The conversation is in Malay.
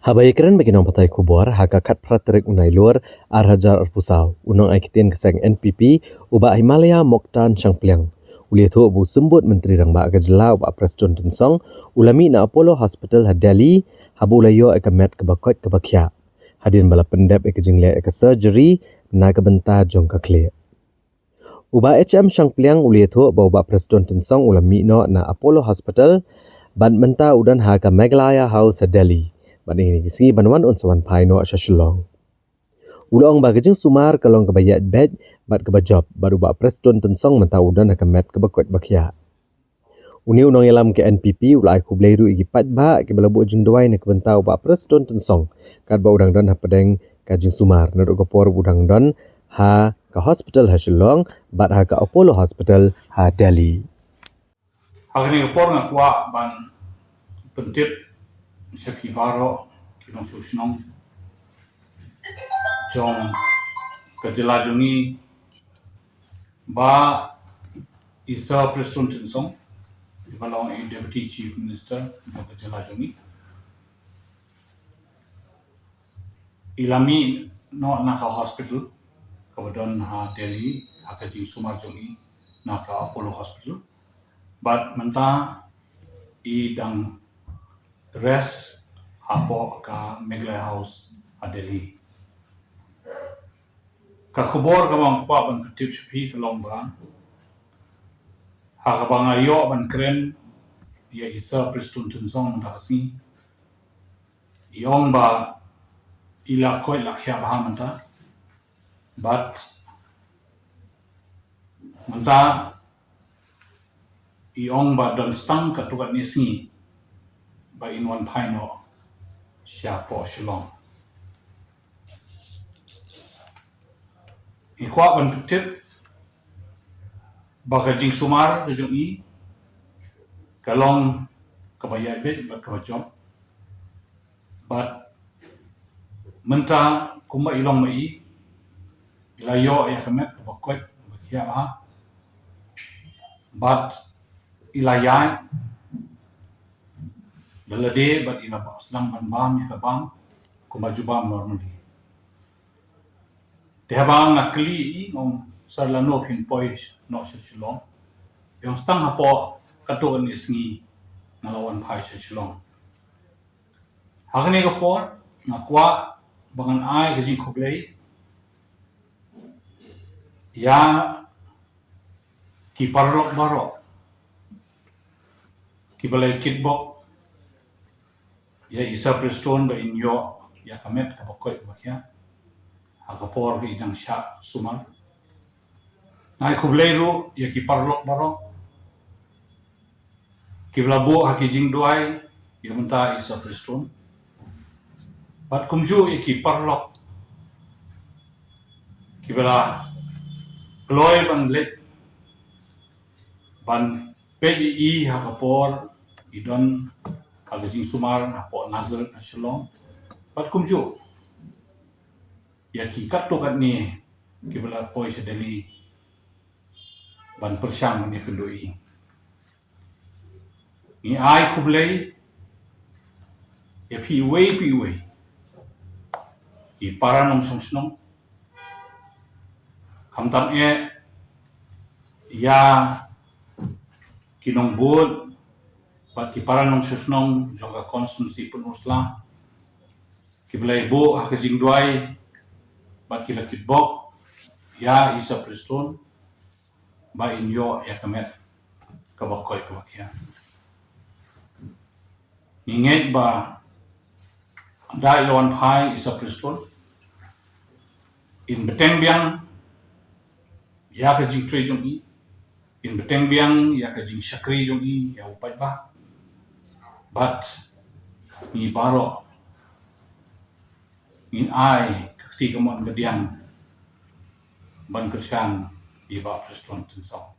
Habayakaran bagi nang patai kubur haka kat praterik unai luar arhajar arpusau unang aikitian keseng NPP uba Himalaya Moktan Changpliang. Uliah tu bu sembut menteri rang ba agajela uba Prestone Tensong ulami na Apollo Hospital Delhi habu layo ekamet kebakot kebakya. Hadin bala pendep ekajingle eka surgery na kebenta jong kakle. Uba HM Changpliang uliah tu uba Prestone Tensong ulami no na Apollo Hospital ban menta udan haka Meghalaya House Delhi. Ban ini kisi banwan unsawan paino Shashilong. Ulong ba Jingsumar kalong kebayat bed bat kebajob baru ba Prestone Tensong menta udan akamet kebakot bakya. Uni unong yalam ke NPP ulai ku bleiru igi pat ba ke balabu jingdwai ne kebentau ba Prestone Tensong kat ba udang don ha pedeng ka Jingsumar neruk kapor udang don ha ka hospital ha Shillong bat ha ka Apollo Hospital ha Delhi. Agni kapor nga kwa ban pentip Syaki Baro kinong susnong jong kejelajungi ba isa Prestone Tensong balong Deputy Chief Minister jong kejelajungi ilami no naka hospital kabadon ha Delhi ha ka Jingsumar jongi naka Apollo Hospital but menta idang rest hapo ka Meghalaya House a Delhi. Ka kubor ka bang kwa ban petip sepi ka long ba. Ha ka bang ayo ban kren ya isa Prestone Tensong menta kasi. Yong ba ila koi lakhya bah menta. But menta yong ba don stang ka tukat nisi ba in one paino siapo Shillong. Ikwa ban petip baka Jingsumar ke jongi kalong kabayat bit bat kabajob bat menta kuma ilong mai ilayo ya kamet bakot bakia ha bat ilayai dalade bat ila sedang ban bam ya kabam kuma jubam normally Dehabang nakli ngong sarlano pinpoy no Shillong. Yung stang hapo katuan isngi nalawan pai Shillong. Hakani kapor nakwa bangan ai kajing kublay ya ki parrok barok ki balay kitbok ya isa Prestone ba inyo ya kamet kabakoy bakya hakapor idang sya sumar nai kublero ya ki parlok barok ki blabo hakijing duai ya menta isa Prestone bat kumju ya ki parlok ki bala kloy ban let ban PDI hakapor idon hakijing sumar hapo Nazar Shillong bat kumju ya ki katto kat ni ki bala poi se Delhi ban persyang ni kendoi ni ai kublay ya pi wei ki paranom songsnong kamtam ya kinong bod bat ki paranom songsnong joga konstitusi penusla ki belai bo hakajing duai bat ki lakit bok ya isa Prestone ba inyo ya kamet kabakoy kabakya ninget ba da ilawan pai isa Prestone in beteng biang ya kajing tre jong i in beteng biang ya kajing syakri jong i ya upat ba but ni baro ni ai kakti kamon gadiang ban kersan di Bah Prestone Tensong